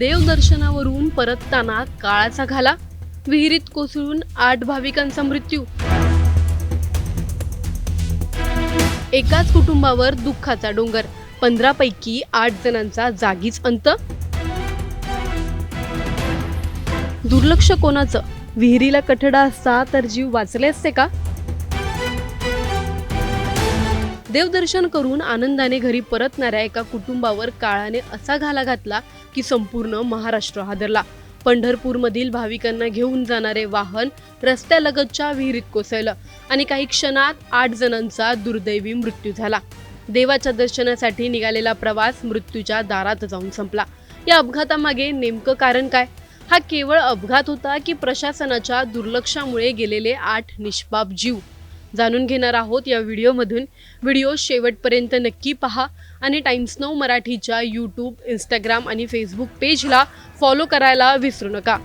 देवदर्शनावरून परतताना काळाचा घाला, विहिरीत कोसळून 8 भाविकांचा मृत्यू. एकाच कुटुंबावर दुःखाचा डोंगर, 15 पैकी 8 जणांचा जागीच अंत. दुर्लक्ष कोणाचं? विहिरीला कठडा असता तर जीव वाचले असते का? देवदर्शन करून आनंदाने घरी परतणाऱ्या एका कुटुंबावर काळाने असा घाला घातला की संपूर्ण महाराष्ट्र हादरला. पंढरपूरमधील भाविकांना घेऊन जाणारे वाहन रस्त्यालगतच्या विहिरीत कोसळलं आणि काही क्षणात 8 जणांचा दुर्दैवी मृत्यू झाला. देवाच्या दर्शनासाठी निघालेला प्रवास मृत्यूच्या दारात जाऊन संपला. या अपघातामागे नेमकं कारण काय? हा केवळ अपघात होता की प्रशासनाच्या दुर्लक्षामुळे गेलेले 8 निष्पाप जीव? जाणून घेणार आहोत या व्हिडिओमधून. व्हिडिओ शेवटपर्यंत नक्की पहा आणि टाइम्स नाऊ मराठीच्या यूट्यूब, इंस्टाग्राम आणि फेसबुक पेजला फॉलो करायला विसरू नका.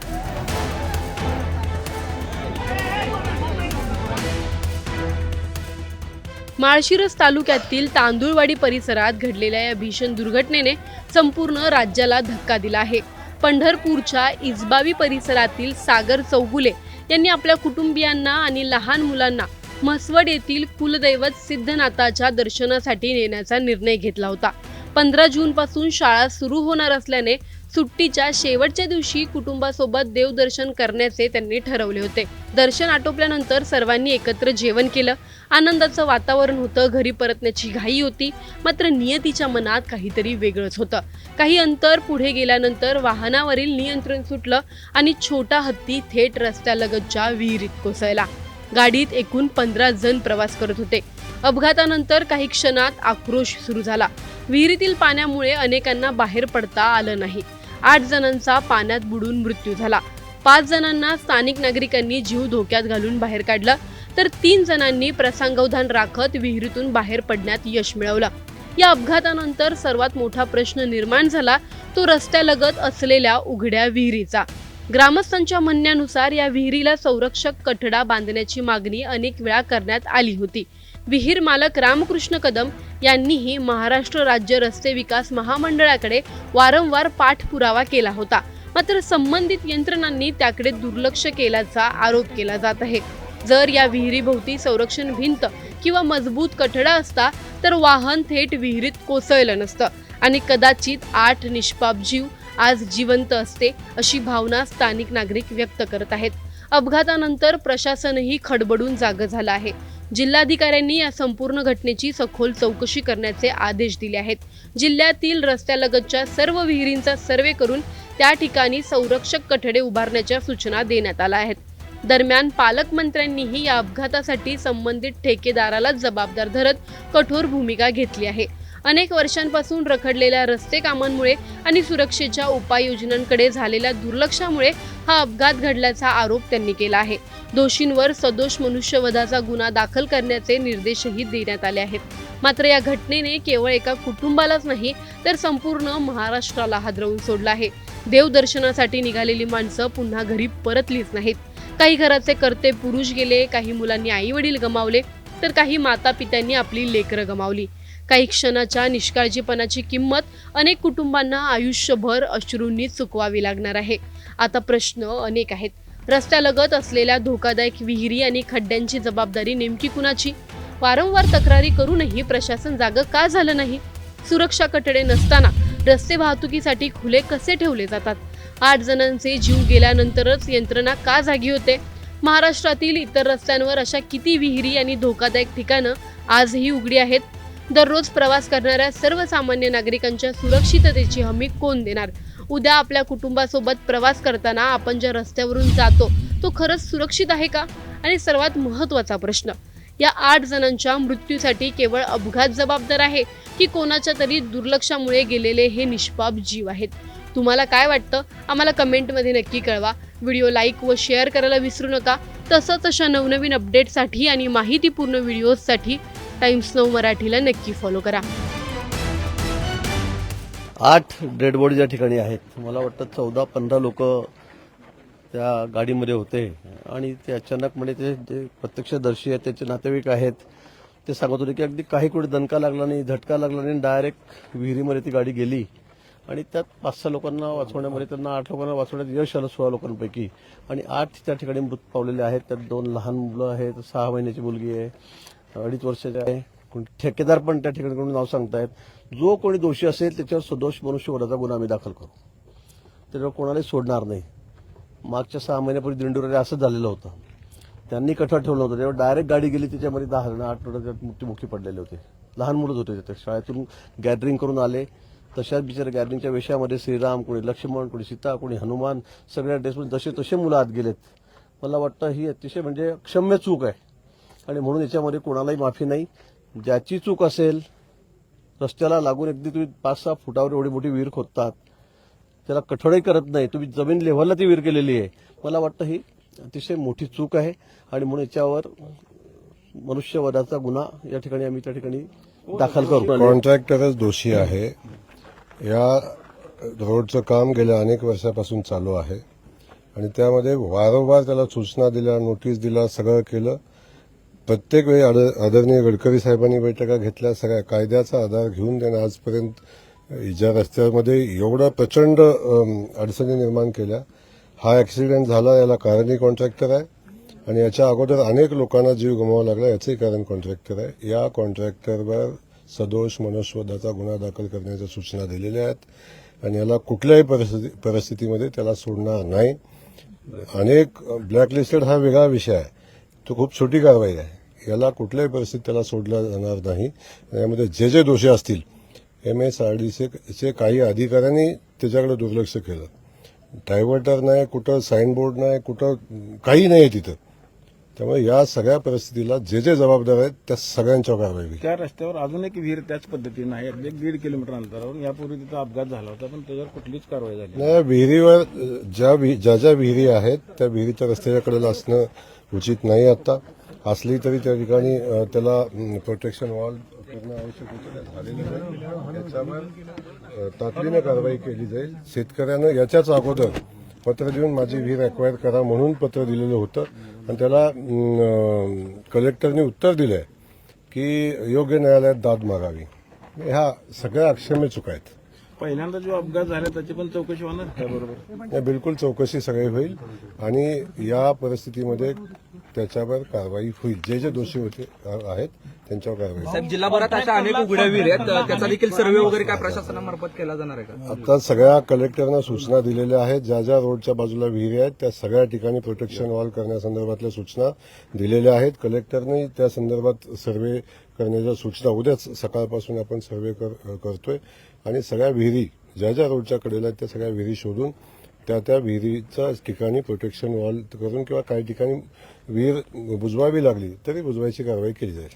माळशिरस तालुक्यातील तांदुळवाडी परिसरात घडलेल्या या भीषण दुर्घटनेने संपूर्ण राज्याला धक्का दिला आहे. पंढरपूरच्या इजबावी परिसरातील सागर चौगुले यांनी आपल्या कुटुंबियांना आणि लहान मुलांना म्हसवड येथील कुलदैवत सिद्धनाथाच्या दर्शनासाठी नेण्याचा निर्णय घेतला होता. 15 जून पासून शाळा सुरू होणार असल्याने सुट्टीच्या शेवटच्या दिवशी कुटुंबासोबत देवदर्शन करण्याचे त्यांनी ठरवले होते. दर्शन आटोपल्यानंतर सर्वांनी एकत्र जेवण केलं. आनंदाचं वातावरण होतं. घरी परतण्याची घाई होती. मात्र नियतीच्या मनात काहीतरी वेगळंच होतं. काही अंतर पुढे गेल्यानंतर वाहनावरील नियंत्रण सुटलं आणि छोटा हत्ती थेट रस्त्यालगतच्या विहिरीत कोसळला. गाडीत एकूण 15 जण प्रवास करत होते. अपघातानंतर काही क्षणात आक्रोश सुरू झाला. विहिरीतील पाण्यामुळे अनेकांना बाहेर पडता आलं नाही. 8 जणांचा पाण्यात बुडून मृत्यू झाला. 5 जणांना स्थानिक नागरिकांनी जीव धोक्यात घालून बाहेर काढलं, तर 3 जणांनी प्रसंगावधान राखत विहिरीतून बाहेर पडण्यात यश मिळवलं. या अपघातानंतर सर्वात मोठा प्रश्न निर्माण झाला तो रस्त्यालगत असलेल्या उघड्या विहिरीचा. ग्रामस्थांच्या म्हणण्यानुसार या विहिरीला संरक्षक कठडा बांधण्याची मागणी अनेक वेळा करण्यात आली होती. विहीर मालक रामकृष्ण कदम यांनीही महाराष्ट्र राज्य रस्ते विकास महामंडळाकडे वारंवार पाठपुरावा केला होता. मात्र संबंधित यंत्रणांनी त्याकडे दुर्लक्ष केल्याचा आरोप केला जात आहे. जर या विहिरीभोवती संरक्षण भिंत किंवा मजबूत कठडा असता तर वाहन थेट विहिरीत कोसळलं नसतं आणि कदाचित 8 निष्पाप जीव आज जिवंत असते, अशी भावना स्थानिक नागरिक व्यक्त करत आहेत. अपघातानंतर प्रशासनही खडबडून जागं झालं आहे. जिल्हाधिकाऱ्यांनी या संपूर्ण घटनेची सखोल चौकशी करण्याचे आदेश दिले आहेत. जिल्ह्यातील रस्त्यालगतच्या सर्व विहिरींचा सर्वे करून त्या ठिकाणी संरक्षक कठडे उभारण्याच्या सूचना देण्यात आल्या आहेत. दरम्यान पालकमंत्र्यांनीही या अपघातासाठी संबंधित ठेकेदाराला जबाबदार धरत कठोर भूमिका घेतली आहे. अनेक वर्षांपासून रखडलेल्या रस्ते कामांमुळे आणि सुरक्षेच्या उपाययोजनांकडे झालेल्या दुर्लक्षामुळे हा अपघात घडल्याचा आरोप त्यांनी केला आहे. दोषींवर सदोष मनुष्यवधाचा गुन्हा दाखल करण्याचे निर्देशही देण्यात आले आहेत. मात्र या घटनेने केवळ एका कुटुंबालाच नाही तर संपूर्ण महाराष्ट्राला हादरवून सोडलं आहे. देवदर्शनासाठी निघालेली माणसं पुन्हा घरी परतलीच नाहीत. काही घराचे कर्ते पुरुष गेले, काही मुलांनी आई वडील गमावले, तर काही माता पित्यांनी आपली लेकरं गमावली. काही क्षणाच्या निष्काळजीपणाची किंमत अनेक कुटुंबांना आयुष्यभर अश्रूंनी चुकवावी लागणार आहे. आता प्रश्न अनेक आहेत. रस्त्यालगत असलेल्या धोकादायक विहिरी आणि खड्ड्यांची जबाबदारी नेमकी कुणाची? वारंवार तक्रारी करूनही प्रशासन जागं का झालं नाही? सुरक्षा कठडे नसताना रस्ते वाहतुकीसाठी खुले कसे ठेवले जातात? 8 जणांचे जीव गेल्यानंतरच यंत्रणा का जागी होते? महाराष्ट्रातील इतर रस्त्यांवर अशा किती विहिरी आणि धोकादायक ठिकाणं आजही उघडी आहेत? दररोज प्रवास करणाऱ्या सर्वसामान्य नागरिकांच्या सुरक्षिततेची हमी कोण देणार? उद्या आपल्या कुटुंबासोबत प्रवास करताना आपण ज्या रस्त्यावरून जातो तो खरंच सुरक्षित आहे का? आणि सर्वात महत्त्वाचा प्रश्न, या 8 जणांच्या मृत्यूसाठी केवळ अपघात जबाबदार आहे की कोणाच्या तरी दुर्लक्षामुळे गेलेले हे निष्पाप जीव आहेत? तुम्हाला काय वाटतं? आम्हाला कमेंटमध्ये नक्की कळवा. व्हिडिओ लाईक व शेअर करायला विसरू नका. तसंच अशा नवनवीन अपडेटसाठी आणि माहितीपूर्ण व्हिडिओजसाठी टाइम्स नाऊ मराठीला नक्की फॉलो करा. 8 डेड बॉडी या ठिकाणी आहेत. मला वाटतं 14-15 लोक त्या गाडीमध्ये होते आणि ते अचानक म्हणजे ते जे प्रत्यक्षदर्शी आहेत त्याचे नातेवाईक आहेत ते सांगत होते की अगदी काही कुठे दणका लागला नाही, झटका लागला नाही, डायरेक्ट विहिरीमध्ये ती गाडी गेली आणि त्यात 5-6 लोकांना वाचवण्यामध्ये त्यांना 8 लोकांना वाचवण्यात यश आलं 16 लोकांपैकी, आणि 8 त्या ठिकाणी मृत पावलेले आहेत. त्यात 2 लहान मुलं आहेत, 6 महिन्याची मुलगी आहे, 2.5 वर्षाची आहे. ठेकेदार पण त्या ठिकाणी कोणी नाव सांगतायत. जो कोणी दोषी असेल त्याच्यावर सदोष मनुष्यवधाचा गुन्हा आम्ही दाखल करू, त्याच्यावर कोणालाही सोडणार नाही. मागच्या 6 महिन्यापूर्वी दिंडोरीला असंच झालेलं होतं. त्यांनी कठोर ठेवलं होतं, तेव्हा डायरेक्ट गाडी गेली, त्याच्यामध्ये 10 जण 8 मृत्युमुखी पडलेले होते. लहान मुलंच होते. ते शाळेतून गॅदरिंग करून आले, तशाच बिचारे गॅदरिंगच्या वेशामध्ये श्रीराम, कोणी लक्ष्मण, कोणी सीता, कोणी हनुमान, सगळ्या ड्रेसमध्ये जसे तसे मुलं आत गेलेत. मला वाटतं ही अतिशय म्हणजे क्षम्य चूक आहे, आणि म्हणून याच्यामध्ये कोणालाही माफी नाही. ज्याची चूक असेल, रस्त्याला लागून अगदी तुम्ही 5-6 फुटावर एवढी मोठी विहीर खोदतात, त्याला कठोरही करत नाही, तुम्ही जमीन लेव्हलला ती विहीर केलेली आहे. मला वाटतं ही अतिशय मोठी चूक आहे, आणि म्हणून याच्यावर मनुष्यवधाचा गुन्हा या ठिकाणी आम्ही त्या ठिकाणी दाखल करू. कॉन्ट्रॅक्टरच दोषी आहे. या रोडचं काम गेल्या अनेक वर्षापासून चालू आहे, आणि त्यामध्ये वारंवार त्याला सूचना दिल्या, नोटीस दिला, सगळं केलं. प्रत्येक वेळी आदरणीय गडकरी साहेबांनी बैठका घेतल्या, सगळ्या कायद्याचा आधार घेऊन त्याने आजपर्यंत ज्या रस्त्यामध्ये एवढा प्रचंड अडचणी निर्माण केल्या. हा ॲक्सिडेंट झाला, याला कारणही कॉन्ट्रॅक्टर आहे, आणि याच्या अगोदर अनेक लोकांना जीव गमवावा लागला, याचंही कारण कॉन्ट्रॅक्टर आहे. या कॉन्ट्रॅक्टरवर सदोष मनुष्यवधाचा गुन्हा दाखल करण्याच्या सूचना दिलेल्या आहेत, आणि याला कुठल्याही परिस्थितीमध्ये त्याला सोडणार नाही. अनेक ब्लॅकलिस्टेड हा वेगळा विषय आहे, तो खूप छोटी कारवाई आहे. याला कुठल्याही परिस्थितीत त्याला सोडलं जाणार नाही. यामध्ये जे दोषी असतील, MSRDCचे काही अधिकाऱ्यांनी त्याच्याकडे दुर्लक्ष केलं. डायव्हर्टर नाही, कुठं साईनबोर्ड नाही, कुठं काही नाही तिथं. त्यामुळे या सगळ्या परिस्थितीला जे जबाबदार आहेत त्या सगळ्यांच्यावर कारवाई होईल. त्या रस्त्यावर अजून एक विहीर त्याच पद्धतीनं आहे, 1.5 किलोमीटर अंतरावर. यापूर्वी तिथं अपघात झाला होता, पण त्याच्यावर कुठलीच कारवाई झाली नाही. विहिरीवर ज्या विहिरी आहेत त्या विहिरीच्या रस्त्याच्या कडेला असणं उचित नाही. आता असली तरी त्या ठिकाणी त्याला प्रोटेक्शन वॉल करणं आवश्यक होतं, ते झालेलं नाही. त्याच्यावर तातडीनं कारवाई केली जाईल. शेतकऱ्यानं याच्याच अगोदर पत्र देऊन माझी विहीर अक्वायर करा म्हणून पत्र दिलेलं होतं, आणि त्याला कलेक्टरने उत्तर दिलंय की योग्य न्यायालयात दाद मागावी. ह्या सगळ्या अक्षम्य चुका आहेत. पहिल्यांदा जो अपघात झाला त्याची पण चौकशी होणार त्याबरोबर. बिलकुल चौकशी सगळी होईल, आणि या परिस्थितीमध्ये त्याच्यावर कारवाई होईल. जे दोषी होते आहेत त्यांच्यावर कारवाई होईल. साहेब, जिल्हाभरात अशा अनेक उघड्या विहीर आहेत, त्याचा देखील सर्वे वगैरे काय प्रशासनामार्फत केला जाणार आहे का? आता सगळ्या कलेक्टरना सूचना दिलेल्या आहेत. ज्या रोडच्या बाजूला विहिरी आहेत त्या सगळ्या ठिकाणी प्रोटेक्शन वॉल करण्यासंदर्भातल्या सूचना दिलेल्या आहेत. कलेक्टरने त्या संदर्भात सर्वे करण्याच्या सूचना उद्याच सकाळपासून आपण सर्वे करतोय, आणि सगळ्या विहिरी ज्या रोडच्या कडेला आहेत त्या सगळ्या विहिरी शोधून त्या विहिरीच्या ठिकाणी प्रोटेक्शन वॉल करून, किंवा काही ठिकाणी विहीर बुजवावी लागली तरी बुजवायची कारवाई केली जाईल.